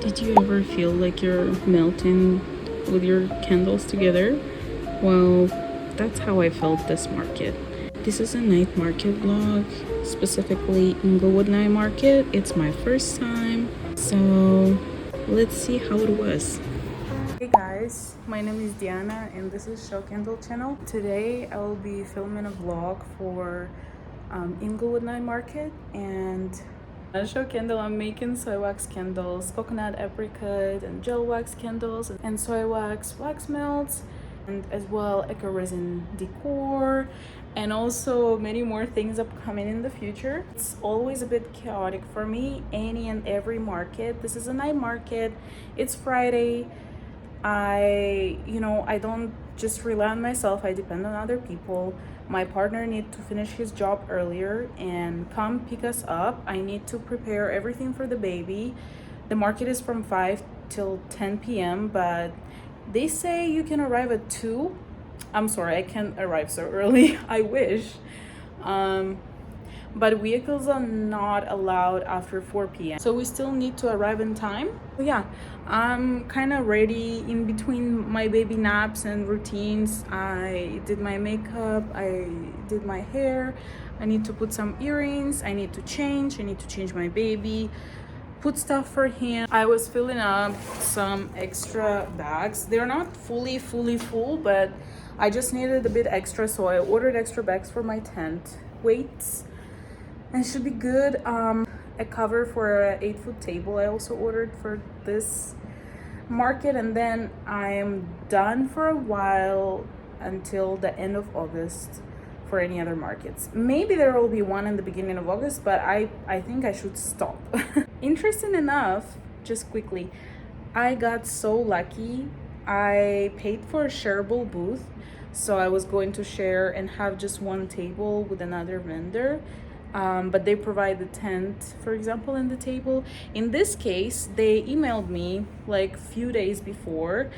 Did you ever feel like you're melting with your candles together? Well, that's how I felt this market. This is a night market vlog, specifically Inglewood Night Market. It's my first time, so let's see how it was. Hey guys, my name is Diana and this is Show Candle channel. Today I will be filming a vlog for Inglewood Night Market, and Show Candle, I'm making soy wax candles, coconut apricot and gel wax candles, and soy wax melts, and as well eco resin decor, and also many more things upcoming in the future. It's always a bit chaotic for me, any and every market. This is a night market, it's Friday. I don't just rely on myself, I depend on other people. My partner needs to finish his job earlier and come pick us up. I need to prepare everything for the baby. The market is from 5 till 10 p.m. but they say you can arrive at 2. I'm sorry, I can't arrive so early. I wish. But vehicles are not allowed after 4 p.m. so we still need to arrive in time. Yeah, I'm kind of ready in between my baby naps and routines. I did my makeup, I did my hair, I need to put some earrings, I need to change my baby, put stuff for him. I was filling up some extra bags. They're not fully full, but I just needed a bit extra, so I ordered extra bags for my tent, weights, and should be good. A cover for an 8-foot table I also ordered for this market, and then I'm done for a while until the end of August for any other markets. Maybe there will be one in the beginning of August, but I think I should stop. Interesting enough, just quickly, I got so lucky. I paid for a shareable booth, so I was going to share and have just one table with another vendor. But they provide the tent, for example, and the table. In this case, they emailed me like few days before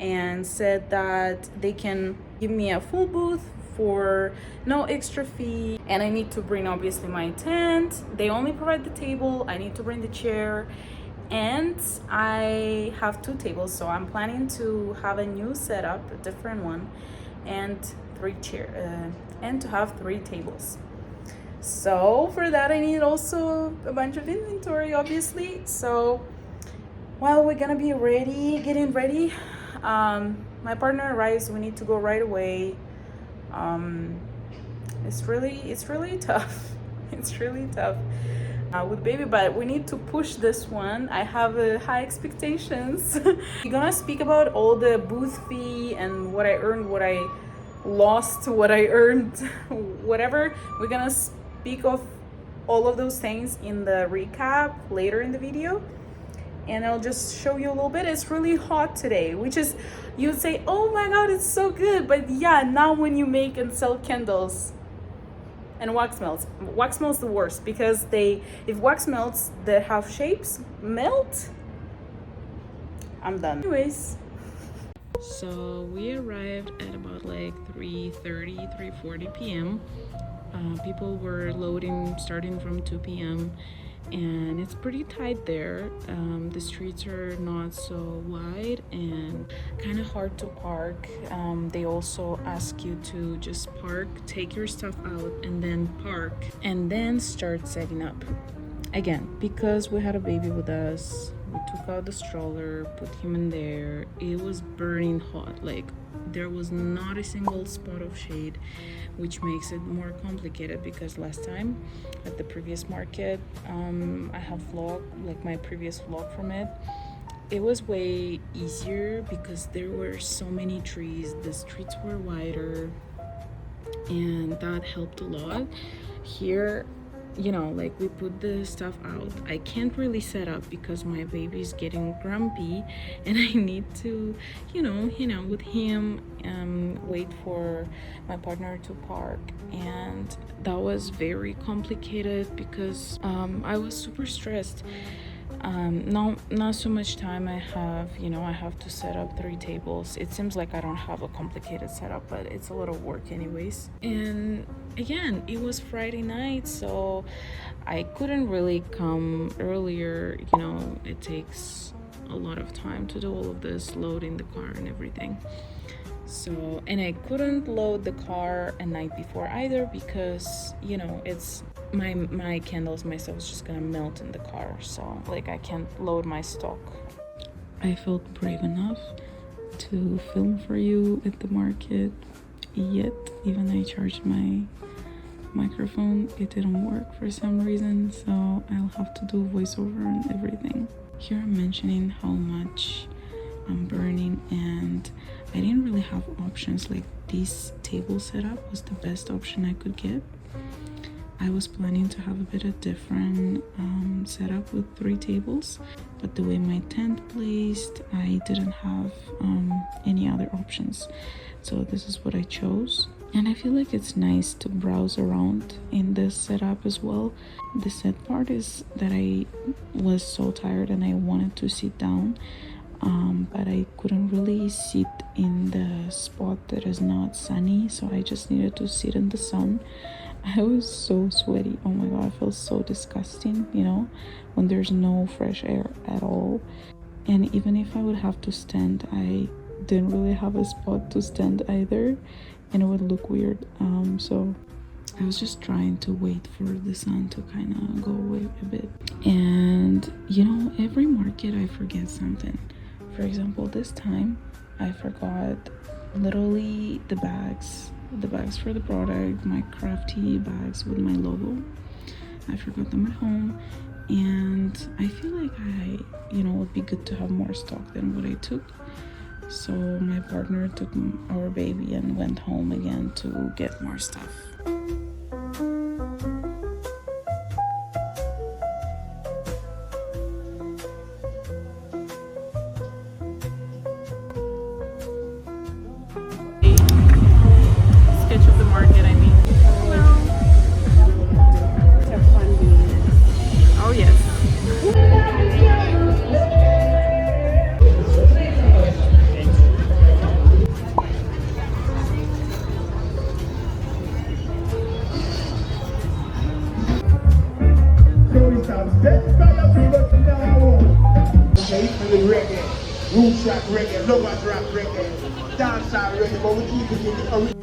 and said that they can give me a full booth for no extra fee, and I need to bring obviously my tent. They only provide the table, I need to bring the chair, and I have 2 tables, so I'm planning to have a new setup, a different one, and 3 chairs, and to have 3 tables. So for that I need also a bunch of inventory, obviously. So while we're gonna be getting ready, my partner arrives, we need to go right away. It's really tough. It's really tough with baby, but we need to push this one. I have high expectations. We're gonna speak about all the booth fee and what I earned, what I lost, what I earned, whatever. We're gonna speak of all of those things in the recap later in the video, and I'll just show you a little bit. It's really hot today, which is, you'd say, oh my god, it's so good, but yeah, now when you make and sell candles and wax melts the worst, because if wax melts that have shapes melt, I'm done. Anyways, so we arrived at about like 3:40 p.m. People were loading starting from 2 p.m. and it's pretty tight there. The streets are not so wide and kind of hard to park. They also ask you to just park, take your stuff out, and then park, and then start setting up. Again, because we had a baby with us, we took out the stroller, put him in there. It was burning hot, like there was not a single spot of shade, which makes it more complicated, because last time at the previous market, I have vlogged, like my previous vlog from it, it was way easier because there were so many trees, the streets were wider, and that helped a lot. Here, like we put the stuff out, I can't really set up because my baby's getting grumpy and I need to hang out with him, wait for my partner to park, and that was very complicated because I was super stressed. Not so much time I have, I have to set up 3 tables. It seems like I don't have a complicated setup, but it's a lot of work anyways. And again, it was Friday night, so I couldn't really come earlier. It takes a lot of time to do all of this, loading the car and everything. So, and I couldn't load the car a night before either because, you know, it's my candles, my stuff is just gonna melt in the car. So, like, I can't load my stock. I felt brave enough to film for you at the market, yet even I charged my microphone, it didn't work for some reason, so I'll have to do voiceover and everything. Here I'm mentioning how much I'm burning, and I didn't really have options. Like, this table setup was the best option I could get. I was planning to have a bit of different setup with 3 tables, but the way my tent placed, I didn't have any other options. So this is what I chose. And I feel like it's nice to browse around in this setup as well. The sad part is that I was so tired and I wanted to sit down, but I couldn't really sit in the spot that is not sunny, so I just needed to sit in the sun. I was so sweaty. Oh my god, I feel so disgusting, you know, when there's no fresh air at all. And even if I would have to stand, I didn't really have a spot to stand either, and it would look weird. So I was just trying to wait for the sun to kind of go away a bit. And you know, every market I forget something. For example, this time I forgot literally the bags for the product, my crafty bags with my logo. I forgot them at home, and I feel like you know, would be good to have more stock than what I took. So my partner took our baby and went home again to get more stuff. Sketch of the market, I mean. Oh yes. Reggae, root track reggae, lovers rock reggae, dancehall reggae, but we keep it in the original.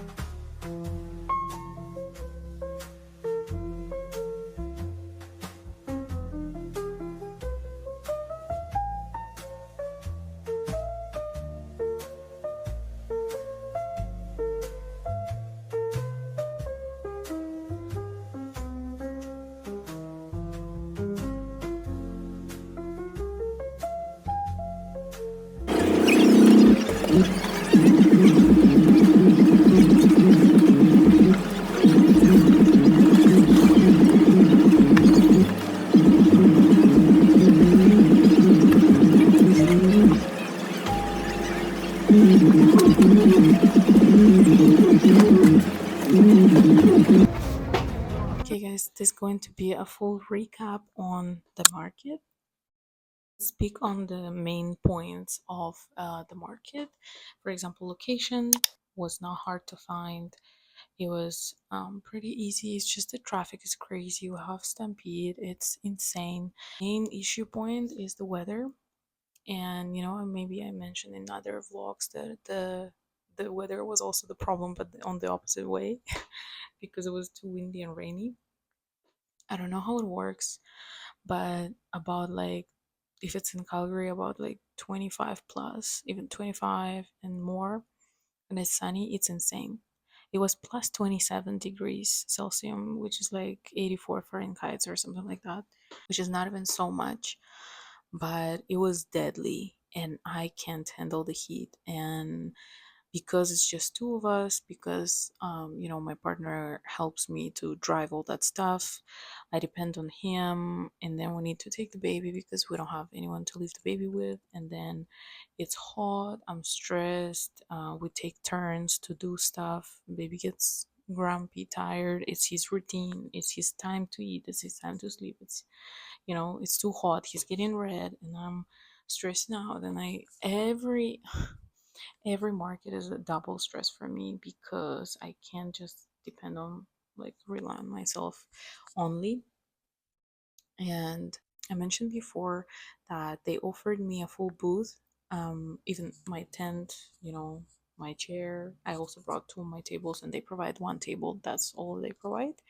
Okay, guys, this is going to be a full recap on the market. Speak on the main points of the market. For example, location was not hard to find. It was pretty easy. It's just the traffic is crazy. We have stampede. It's insane. Main issue point is the weather, and you know, maybe I mentioned in other vlogs that the weather was also the problem, but on the opposite way because it was too windy and rainy. I don't know how it works, but about like, if it's in Calgary, about like 25 plus, even 25 and more, and it's sunny, it's insane. It was plus 27 degrees Celsius, which is like 84 Fahrenheit or something like that, which is not even so much, but it was deadly and I can't handle the heat. And because it's just 2 of us, because you know, my partner helps me to drive all that stuff, I depend on him, and then we need to take the baby because we don't have anyone to leave the baby with, and then it's hot, I'm stressed, we take turns to do stuff, baby gets grumpy, tired, it's his routine, it's his time to eat, it's his time to sleep, it's, you know, it's too hot, he's getting red, and I'm stressing out, and I every market is a double stress for me because I can't just depend on, like, rely on myself only. And I mentioned before that they offered me a full booth, even my tent, my chair. I also brought two of my tables, and they provide one table. That's all they provide,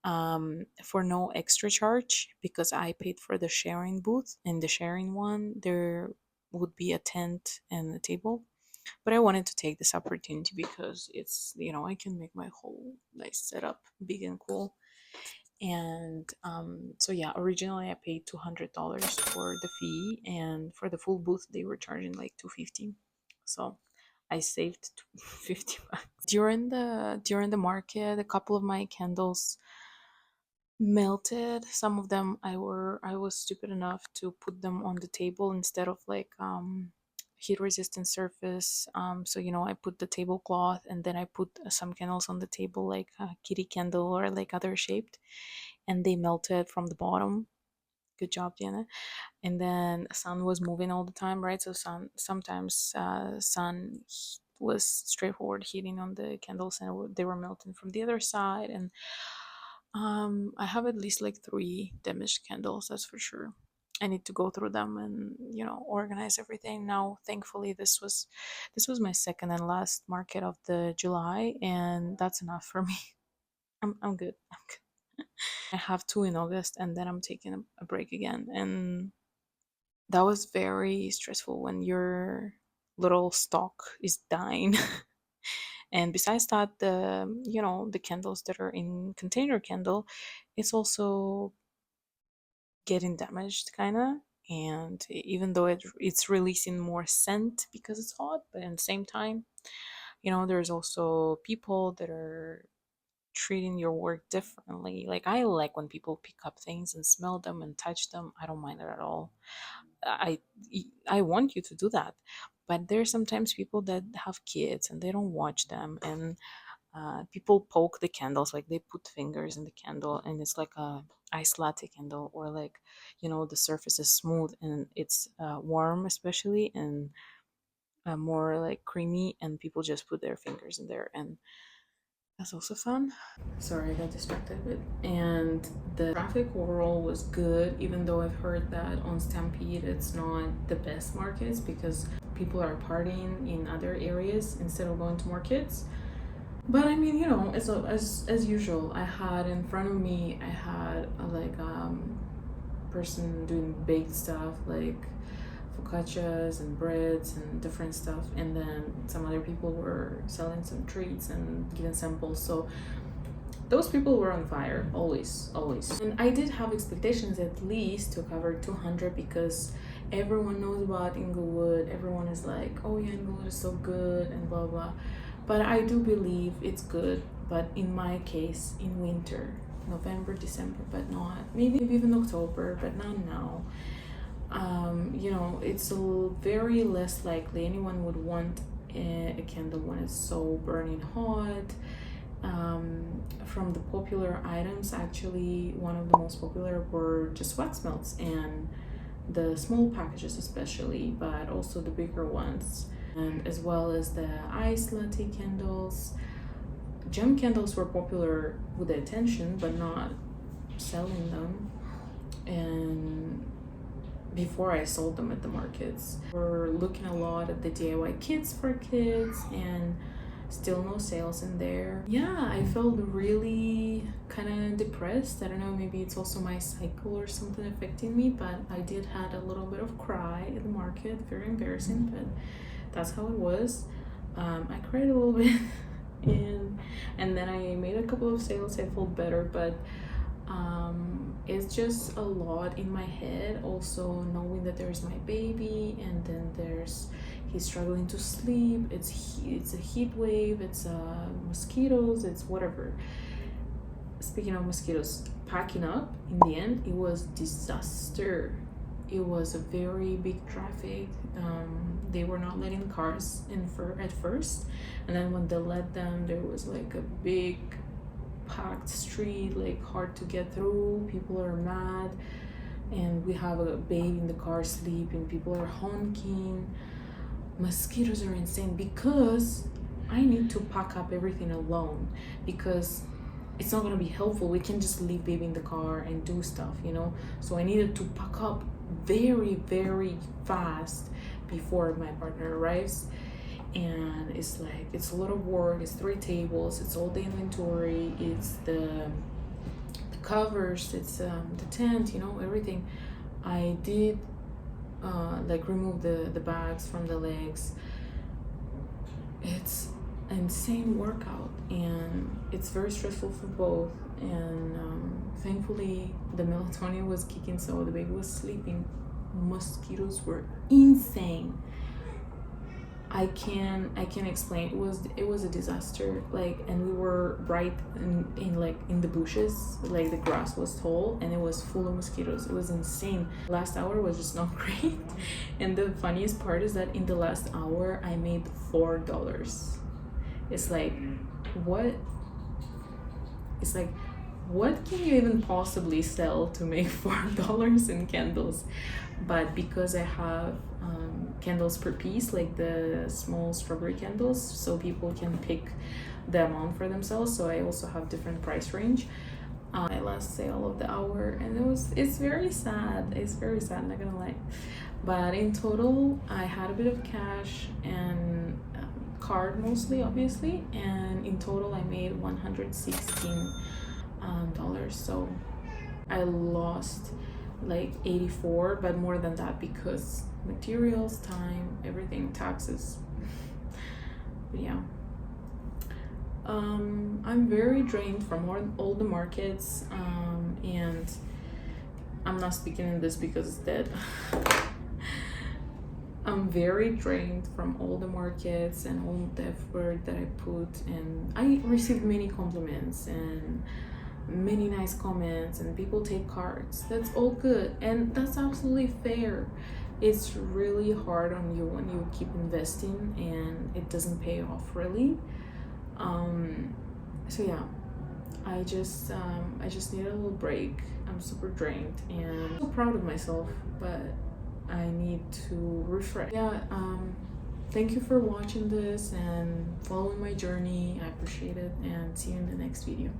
for no extra charge, because I paid for the sharing booth. In the sharing one, there would be a tent and a table. But I wanted to take this opportunity because it's, I can make my whole nice setup big and cool. And so yeah, originally I paid $200 for the fee, and for the full booth they were charging like 250. So I saved 50 bucks. During the market, a couple of my candles melted. Some of them I was stupid enough to put them on the table instead of like heat resistant surface. So I put the tablecloth, and then I put some candles on the table, like a kitty candle or like other shaped, and they melted from the bottom. Good job, Diana. And then sun was moving all the time, right? So sometimes sun was straightforward hitting on the candles, and they were melting from the other side. And I have at least like 3 damaged candles, that's for sure. I need to go through them and organize everything. Now thankfully this was my second and last market of the July, and that's enough for me. I'm good. I'm good. I have 2 in August, and then I'm taking a break again. And that was very stressful when your little stock is dying. And besides that, the candles that are in container candle, it's also getting damaged, kind of. And even though it's releasing more scent because it's hot, but at the same time, there's also people that are treating your work differently. Like, I like when people pick up things and smell them and touch them. I don't mind it at all. I I want you to do that, but there's sometimes people that have kids and they don't watch them, and people poke the candles, like they put fingers in the candle, and it's like a iced latte candle, or like the surface is smooth and it's warm, especially, and more like creamy, and people just put their fingers in there, and that's also fun. Sorry, I got distracted a bit. And the traffic overall was good, even though I've heard that on Stampede it's not the best markets because people are partying in other areas instead of going to markets. But I mean, as usual, I had in front of me, I had person doing baked stuff like focaccias and breads and different stuff, and then some other people were selling some treats and giving samples. So those people were on fire, always, always. And I did have expectations at least to cover 200 because everyone knows about Inglewood. Everyone is like, oh yeah, Inglewood is so good and blah blah. But I do believe it's good, but in my case, in winter, November, December, but not maybe even October, but not now. It's very less likely anyone would want a candle when it's so burning hot. From the popular items, actually, one of the most popular were just wax melts, and the small packages especially, but also the bigger ones, and as well as the iced latte candles. Gem candles were popular with the attention, but not selling them. And before I sold them at the markets, we're looking a lot at the DIY kits for kids, and still no sales in there. Yeah, I felt really kind of depressed. I don't know, maybe it's also my cycle or something affecting me, but I did had a little bit of cry at the market. Very embarrassing, but that's how it was. I cried a little bit, and then I made a couple of sales. I felt better, but it's just a lot in my head. Also knowing that there's my baby, and then he's struggling to sleep. It's a heat wave. It's mosquitoes. It's whatever. Speaking of mosquitoes, packing up in the end, it was disaster. It was a very big traffic. They were not letting cars in at first, and then when they let them, there was like a big packed street, like hard to get through. People are mad, and we have a baby in the car sleeping. People are honking. Mosquitoes are insane because I need to pack up everything alone, because it's not gonna be helpful. We can just leave baby in the car and do stuff, you know. So I needed to pack up very, very fast before my partner arrives. And it's like, it's a lot of work. It's 3 tables, it's all the inventory, it's the covers, it's the tent, you know, everything. I did like remove the bags from the legs. It's insane workout, and it's very stressful for both. And thankfully the melatonin was kicking, so the baby was sleeping. Mosquitoes were insane. I can explain. It was a disaster. Like, and we were right in the bushes. Like, the grass was tall and it was full of mosquitoes. It was insane. Last hour was just not great. And the funniest part is that in the last hour I made $4. It's like, what? It's like, what can you even possibly sell to make $4 in candles? But because I have candles per piece, like the small strawberry candles, so people can pick the amount for themselves, so I also have different price range. My last sale of the hour, and it's very sad. It's very sad, not gonna lie. But in total I had a bit of cash and card mostly, obviously, and in total I made $116. So I lost like 84, but more than that because materials, time, everything, taxes. But yeah, I'm very drained from all the markets, and I'm not speaking in this because it's dead. I'm very drained from all the markets and all the effort that I put, and I received many compliments and many nice comments, and people take cards. That's all good, and that's absolutely fair. It's really hard on you when you keep investing and it doesn't pay off, really. So yeah, I just need a little break. I'm super drained and I'm so proud of myself, but I need to refresh. Yeah, thank you for watching this and following my journey. I appreciate it, and see you in the next video.